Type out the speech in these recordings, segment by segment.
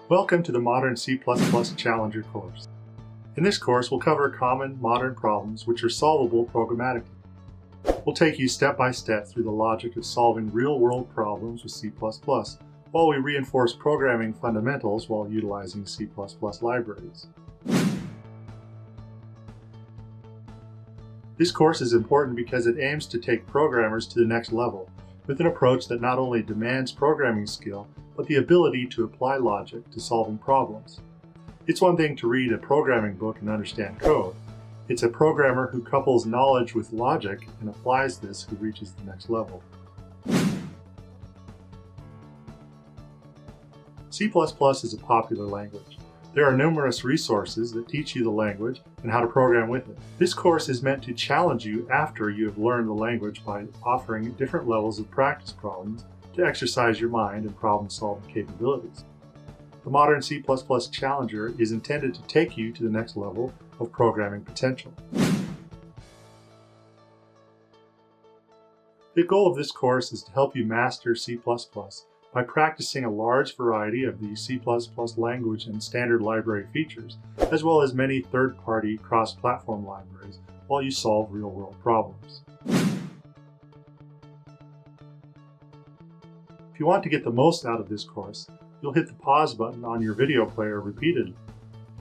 Welcome to the Modern C++ Challenger course. In this course, we'll cover common modern problems which are solvable programmatically. We'll take you step by step through the logic of solving real-world problems with C++, while we reinforce programming fundamentals while utilizing C++ libraries. This course is important because it aims to take programmers to the next level, with an approach that not only demands programming skill, but the ability to apply logic to solving problems. It's one thing to read a programming book and understand code. It's a programmer who couples knowledge with logic and applies this who reaches the next level. C++ is a popular language. There are numerous resources that teach you the language and how to program with it. This course is meant to challenge you after you have learned the language by offering different levels of practice problems to exercise your mind and problem-solving capabilities. The Modern C++ Challenger is intended to take you to the next level of programming potential. The goal of this course is to help you master C++ by practicing a large variety of the C++ language and standard library features, as well as many third-party cross-platform libraries, while you solve real-world problems. If you want to get the most out of this course, you'll hit the pause button on your video player repeatedly.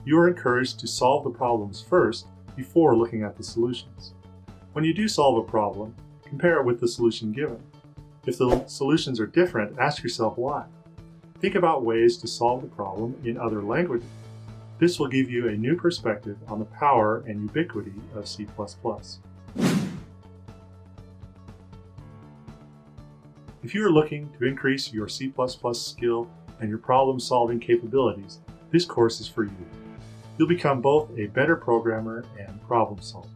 You are encouraged to solve the problems first before looking at the solutions. When you do solve a problem, compare it with the solution given. If the solutions are different, ask yourself why. Think about ways to solve the problem in other languages. This will give you a new perspective on the power and ubiquity of C++. If you are looking to increase your C++ skill and your problem-solving capabilities, this course is for you. You'll become both a better programmer and problem solver.